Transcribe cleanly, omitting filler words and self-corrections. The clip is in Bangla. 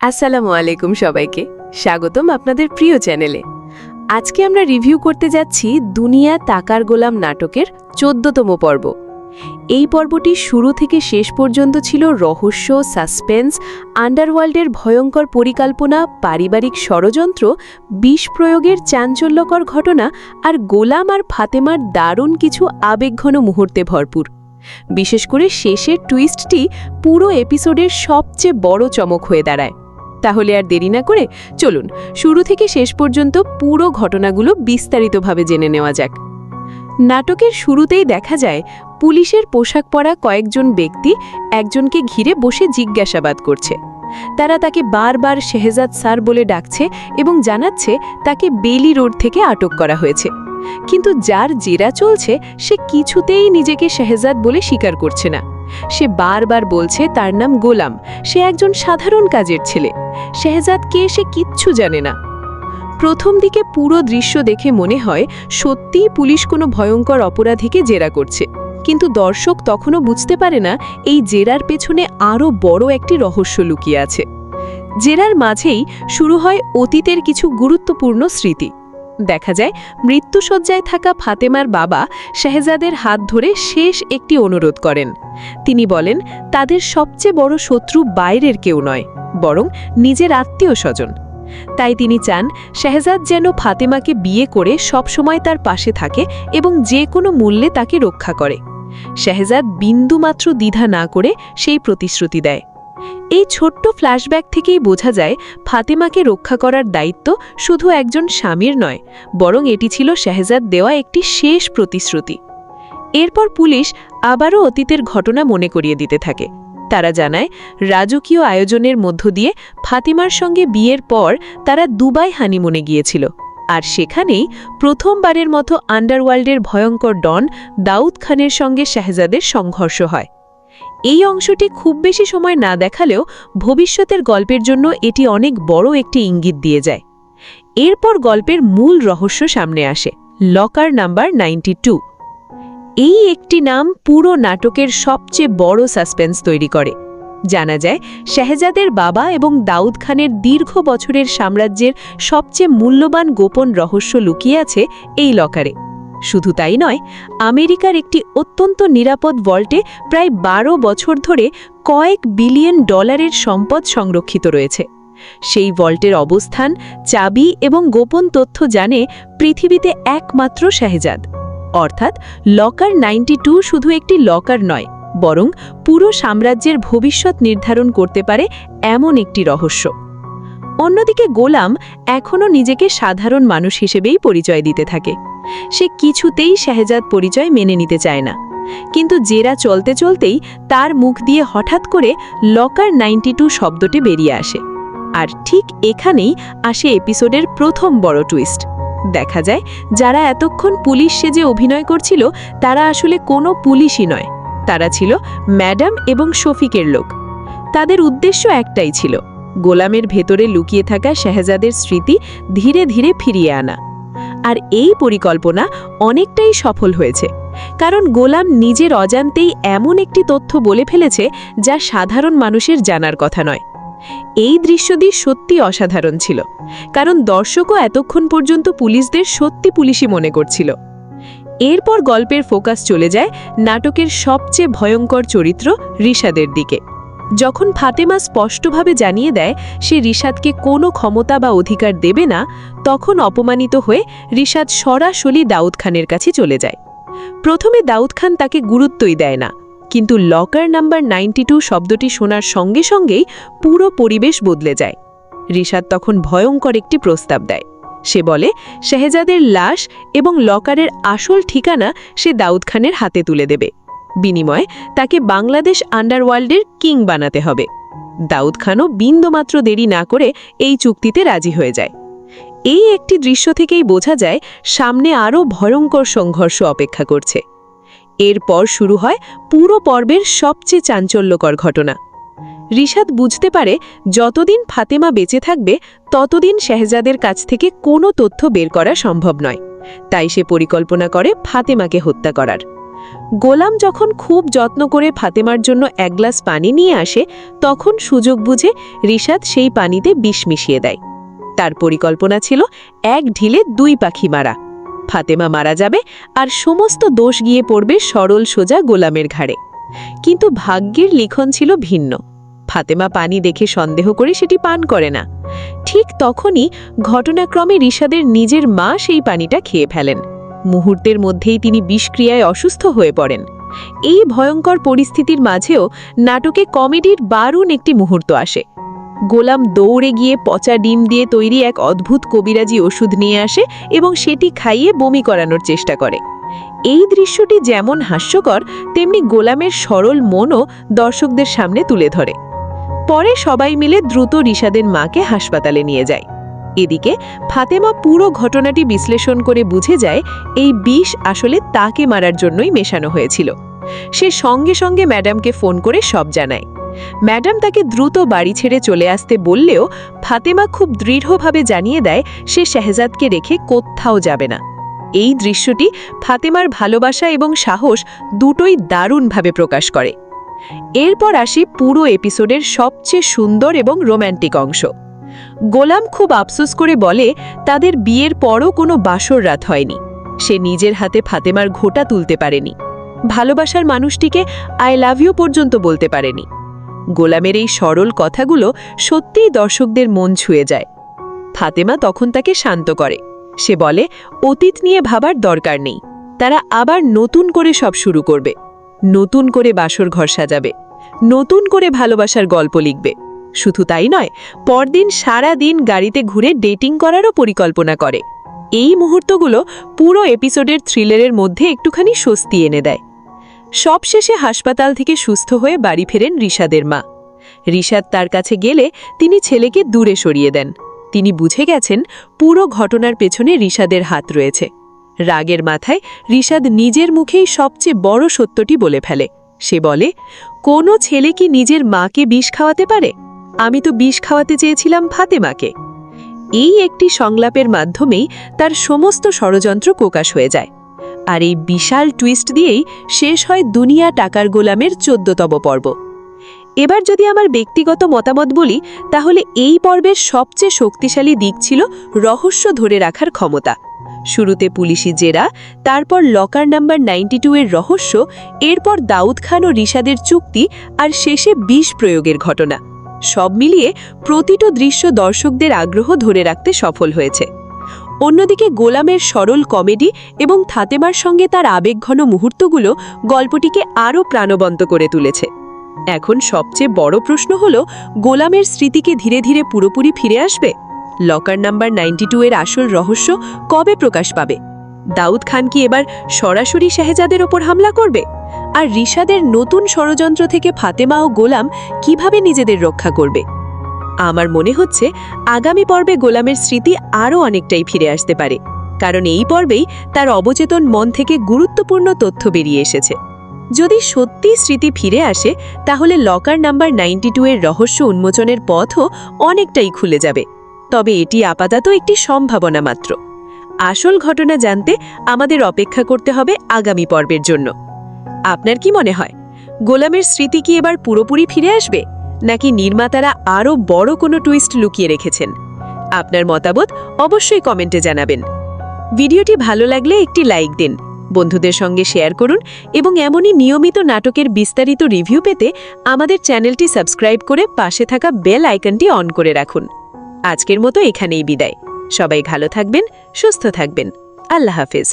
আসসালামু আলাইকুম সবাইকে স্বাগতম আপনাদের প্রিয় চ্যানেলে। আজকে আমরা রিভিউ করতে যাচ্ছি দুনিয়া টাকার গোলাম নাটকের ১৪তম পর্ব। এই পর্বটি শুরু থেকে শেষ পর্যন্ত ছিল রহস্য, সাসপেন্স, আন্ডারওয়ার্ল্ডের ভয়ঙ্কর পরিকল্পনা, পারিবারিক ষড়যন্ত্র, বিষ প্রয়োগের চাঞ্চল্যকর ঘটনা আর গোলাম আর ফাতেমার দারুণ কিছু আবেগঘন মুহূর্তে ভরপুর। বিশেষ করে শেষের টুইস্টটি পুরো এপিসোডের সবচেয়ে বড় চমক হয়ে দাঁড়ায়। তাহলে আর দেরি না করে চলুন শুরু থেকে শেষ পর্যন্ত পুরো ঘটনাগুলো বিস্তারিতভাবে জেনে নেওয়া যাক। নাটকের শুরুতেই দেখা যায় পুলিশের পোশাক পরা কয়েকজন ব্যক্তি একজনকে ঘিরে বসে জিজ্ঞাসাবাদ করছে। তারা তাকে বারবার শেহজাদ স্যার বলে ডাকছে এবং জানাচ্ছে তাকে বেলি রোড থেকে আটক করা হয়েছে। কিন্তু যার জেরা চলছে সে কিছুতেই নিজেকে শেহজাদ বলে স্বীকার করছে না। সে বারবার বলছে তার নাম গোলাম, সে একজন সাধারণ কাজের ছেলে। শেহজাদ কে সে কিচ্ছু জানে না। প্রথম দিকে পুরো দৃশ্য দেখে মনে হয় সত্যিই পুলিশ কোনো ভয়ঙ্কর অপরাধীকে জেরা করছে, কিন্তু দর্শক তখনও বুঝতে পারে না এই জেরার পেছনে আরও বড় একটি রহস্য লুকিয়ে আছে। জেরার মাঝেই শুরু হয় অতীতের কিছু গুরুত্বপূর্ণ স্মৃতি। দেখা যায় মৃত্যুশয্যায় থাকা ফাতেমার বাবা শেহজাদের হাত ধরে শেষ একটি অনুরোধ করেন। তিনি বলেন তাদের সবচেয়ে বড় শত্রু বাইরের কেউ নয়, বরং নিজের আত্মীয় স্বজন। তাই তিনি চান শেহজাদ যেন ফাতেমাকে বিয়ে করে সবসময় তার পাশে থাকে এবং যে কোনো মূল্যে তাকে রক্ষা করে। শেহজাদ বিন্দুমাত্র দ্বিধা না করে সেই প্রতিশ্রুতি দেয়। এই ছোট্ট ফ্ল্যাশব্যাক থেকেই বোঝা যায় ফাতেমাকে রক্ষা করার দায়িত্ব শুধু একজন স্বামীর নয়, বরং এটি ছিল শেহজাদ দেওয়া একটি শেষ প্রতিশ্রুতি। এরপর পুলিশ আবারও অতীতের ঘটনা মনে করিয়ে দিতে থাকে। তারা জানায় রাজকীয় আয়োজনের মধ্য দিয়ে ফাতিমার সঙ্গে বিয়ের পর তারা দুবাই হানিমুনে গিয়েছিল, আর সেখানেই প্রথমবারের মতো আন্ডারওয়ার্ল্ডের ভয়ঙ্কর ডন দাউদ খানের সঙ্গে শেহজাদের সংঘর্ষ হয়। এই অংশটি খুব বেশি সময় না দেখালেও ভবিষ্যতের গল্পের জন্য এটি অনেক বড় একটি ইঙ্গিত দিয়ে যায়। এরপর গল্পের মূল রহস্য সামনে আসে, লকার নাম্বার 92। এই একটি নাম পুরো নাটকের সবচেয়ে বড় সাসপেন্স তৈরি করে। জানা যায় শেহজাদের বাবা এবং দাউদ খানের দীর্ঘ বছরের সাম্রাজ্যের সবচেয়ে মূল্যবান গোপন রহস্য লুকিয়ে আছে এই লকারে। শুধু তাই নয়, আমেরিকার একটি অত্যন্ত নিরাপদ ভল্টে প্রায় 12 বছর ধরে কয়েক বিলিয়ন ডলারের সম্পদ সংরক্ষিত রয়েছে। সেই ভল্টের অবস্থান, চাবি এবং গোপন তথ্য জানে পৃথিবীতে একমাত্র শেহজাদ। অর্থাৎ লকার 92 শুধু একটি লকার নয়, বরং পুরো সাম্রাজ্যের ভবিষ্যৎ নির্ধারণ করতে পারে এমন একটি রহস্য। অন্যদিকে গোলাম এখনও নিজেকে সাধারণ মানুষ হিসেবেই পরিচয় দিতে থাকে। সে কিছুতেই শেহজাদ পরিচয় মেনে নিতে চায় না। কিন্তু জেরা চলতে চলতেই তার মুখ দিয়ে হঠাৎ করে লকার 92 শব্দটি বেরিয়ে আসে। আর ঠিক এখানেই আসে এপিসোডের প্রথম বড় টুইস্ট। দেখা যায় যারা এতক্ষণ পুলিশ সেজে অভিনয় করছিল তারা আসলে কোনো পুলিশই নয়, তারা ছিল ম্যাডাম এবং শফিকের লোক। তাদের উদ্দেশ্য একটাই ছিল, গোলামের ভেতরে লুকিয়ে থাকা শেহজাদের স্মৃতি ধীরে ধীরে ফিরিয়ে আনা। আর এই পরিকল্পনা অনেকটাই সফল হয়েছে, কারণ গোলাম নিজের অজান্তেই এমন একটি তথ্য বলে ফেলেছে যা সাধারণ মানুষের জানার কথা নয়। এই দৃশ্যটি সত্যি অসাধারণ ছিল, কারণ দর্শকও এতক্ষণ পর্যন্ত পুলিশদের সত্যি পুলিশই মনে করছিল। এরপর গল্পের ফোকাস চলে যায় নাটকের সবচেয়ে ভয়ঙ্কর চরিত্র রিশাদের দিকে। যখন ফাতেমা স্পষ্টভাবে জানিয়ে দেয় সে রিশাদকে কোনো ক্ষমতা বা অধিকার দেবে না, তখন অপমানিত হয়ে রিশাদ সরাসরি দাউদ খানের কাছে চলে যায়। প্রথমে দাউদ খান তাকে গুরুত্বই দেয় না, কিন্তু লকার নাম্বার 92 শব্দটি শোনার সঙ্গে সঙ্গেই পুরো পরিবেশ বদলে যায়। রিশাদ তখন ভয়ঙ্কর একটি প্রস্তাব দেয়। সে বলে শেহজাদের লাশ এবং লকারের আসল ঠিকানা সে দাউদ খানের হাতে তুলে দেবে। বিনিময়ে তাকে বাংলাদেশ আন্ডারওয়ার্ল্ডের কিং বানাতে হবে। দাউদ খানও বিন্দুমাত্র দেরি না করে এই চুক্তিতে রাজি হয়ে যায়। এই একটি দৃশ্য থেকেই বোঝা যায় সামনে আরও ভয়ঙ্কর সংঘর্ষ অপেক্ষা করছে। এরপর শুরু হয় পুরো পর্বের সবচেয়ে চাঞ্চল্যকর ঘটনা। রিশাদ বুঝতে পারে যতদিন ফাতেমা বেঁচে থাকবে ততদিন শেহজাদের কাছ থেকে কোনো তথ্য বের করা সম্ভব নয়। তাই সে পরিকল্পনা করে ফাতেমাকে হত্যা করার। গোলাম যখন খুব যত্ন করে ফাতেমার জন্য এক গ্লাস পানি নিয়ে আসে তখন সুযোগ বুঝে রিশাদ সেই পানিতে বিষ মিশিয়ে দেয়। তার পরিকল্পনা ছিল এক ঢিলে দুই পাখি মারা। ফাতেমা মারা যাবে আর সমস্ত দোষ গিয়ে পড়বে সরল সোজা গোলামের ঘাড়ে। কিন্তু ভাগ্যের লিখন ছিল ভিন্ন। ফাতেমা পানি দেখে সন্দেহ করে সেটি পান করে না। ঠিক তখনই ঘটনাক্রমে রিশাদের নিজের মা সেই পানিটা খেয়ে ফেলেন। মুহূর্তের মধ্যেই তিনি বিষক্রিয়ায় অসুস্থ হয়ে পড়েন। এই ভয়ঙ্কর পরিস্থিতির মাঝেও নাটকে কমেডির দারুণ একটি মুহূর্ত আসে। গোলাম দৌড়ে গিয়ে পচা ডিম দিয়ে তৈরি এক অদ্ভুত কবিরাজি ওষুধ নিয়ে আসে এবং সেটি খাইয়ে বমি করানোর চেষ্টা করে। এই দৃশ্যটি যেমন হাস্যকর তেমনি গোলামের সরল মনও দর্শকদের সামনে তুলে ধরে। পরে সবাই মিলে দ্রুত রিশাদের মাকে হাসপাতালে নিয়ে যায়। এদিকে ফাতেমা পুরো ঘটনাটি বিশ্লেষণ করে বুঝে যায় এই বিষ আসলে তাকে মারার জন্যই মেশানো হয়েছিল। সে সঙ্গে সঙ্গে ম্যাডামকে ফোন করে সব জানায়। ম্যাডাম তাকে দ্রুত বাড়ি ছেড়ে চলে আসতে বললেও ফাতেমা খুব দৃঢ়ভাবে জানিয়ে দেয় সে শেহজাদকে রেখে কোথাও যাবে না। এই দৃশ্যটি ফাতেমার ভালোবাসা এবং সাহস দুটোই দারুণভাবে প্রকাশ করে। এরপর আসি পুরো এপিসোডের সবচেয়ে সুন্দর এবং রোম্যান্টিক অংশ। গোলাম খুব আফসোস করে বলে তাদের বিয়ের পরও কোনো বাসর রাত হয়নি। সে নিজের হাতে ফাতেমার ঘোটা তুলতে পারেনি, ভালোবাসার মানুষটিকে আই লাভ ইউ পর্যন্ত বলতে পারেনি। গোলামের এই সরল কথাগুলো সত্যিই দর্শকদের মন ছুঁয়ে যায়। ফাতেমা তখন তাকে শান্ত করে। সে বলে অতীত নিয়ে ভাবার দরকার নেই, তারা আবার নতুন করে সব শুরু করবে, নতুন করে বাসর ঘর সাজাবে, নতুন করে ভালোবাসার গল্প লিখবে। শুধু তাই নয়, পরদিন সারা দিন গাড়িতে ঘুরে ডেটিং করারও পরিকল্পনা করে। এই মুহূর্তগুলো পুরো এপিসোডের থ্রিলারের মধ্যে একটুখানি স্বস্তি এনে দেয়। সবশেষে হাসপাতাল থেকে সুস্থ হয়ে বাড়ি ফেরেন রিশাদের মা। রিশাদ তার কাছে গেলে তিনি ছেলেকে দূরে সরিয়ে দেন। তিনি বুঝে গেছেন পুরো ঘটনার পেছনে রিশাদের হাত রয়েছে। রাগের মাথায় রিশাদ নিজের মুখেই সবচেয়ে বড় সত্যটি বলে ফেলে। সে বলে, কোনো ছেলে কি নিজের মাকে বিষ খাওয়াতে পারে? আমি তো বিষ খাওয়াতে চেয়েছিলাম ফাতেমাকে। এই একটি সংলাপের মাধ্যমেই তার সমস্ত ষড়যন্ত্র প্রকাশ হয়ে যায়। আর এই বিশাল টুইস্ট দিয়েই শেষ হয় দুনিয়া টাকার গোলামের 14তম পর্ব। এবার যদি আমার ব্যক্তিগত মতামত বলি, তাহলে এই পর্বের সবচেয়ে শক্তিশালী দিক ছিল রহস্য ধরে রাখার ক্ষমতা। শুরুতে পুলিশি জেরা, তারপর লকার নাম্বার 92 এর রহস্য, এরপর দাউদ খান ও রিশাদের চুক্তি, আর শেষে বিষ প্রয়োগের ঘটনা। সব মিলিয়ে প্রতিটি দৃশ্য দর্শকদের আগ্রহ ধরে রাখতে সফল হয়েছে। অন্যদিকে গোলামের সরল কমেডি এবং ফাতেমার সঙ্গে তার আবেগঘন মুহূর্তগুলো গল্পটিকে আরও প্রাণবন্ত করে তুলেছে। এখন সবচেয়ে বড় প্রশ্ন হল, গোলামের স্মৃতিকে ধীরে ধীরে পুরোপুরি ফিরে আসবে? লকার নাম্বার 92 এর আসল রহস্য কবে প্রকাশ পাবে? দাউদ খান কি এবার সরাসরি শেহজাদের ওপর হামলা করবে? আর রিশাদের নতুন ষড়যন্ত্র থেকে ফাতেমা ও গোলাম কিভাবে নিজেদের রক্ষা করবে? আমার মনে হচ্ছে আগামী পর্বে গোলামের স্মৃতি আরও অনেকটাই ফিরে আসতে পারে, কারণ এই পর্বেই তার অবচেতন মন থেকে গুরুত্বপূর্ণ তথ্য বেরিয়ে এসেছে। যদি সত্যি স্মৃতি ফিরে আসে, তাহলে লকার নাম্বার 92 এর রহস্য উন্মোচনের পথও অনেকটাই খুলে যাবে। তবে এটি আপাতত একটি সম্ভাবনা মাত্র। আসল ঘটনা জানতে আমাদের অপেক্ষা করতে হবে আগামী পর্বের জন্য। আপনার কি মনে হয়, গোলামের স্মৃতি কি এবার পুরোপুরি ফিরে আসবে, নাকি নির্মাতারা আরও বড় কোনো টুইস্ট লুকিয়ে রেখেছেন? আপনার মতামত অবশ্যই কমেন্টে জানাবেন। ভিডিওটি ভালো লাগলে একটি লাইক দিন, বন্ধুদের সঙ্গে শেয়ার করুন এবং এমনই নিয়মিত নাটকের বিস্তারিত রিভিউ পেতে আমাদের চ্যানেলটি সাবস্ক্রাইব করে পাশে থাকা বেল আইকনটি অন করে রাখুন। আজকের মতো এখানেই বিদায়। সবাই ভালো থাকবেন, সুস্থ থাকবেন। আল্লাহ হাফেজ।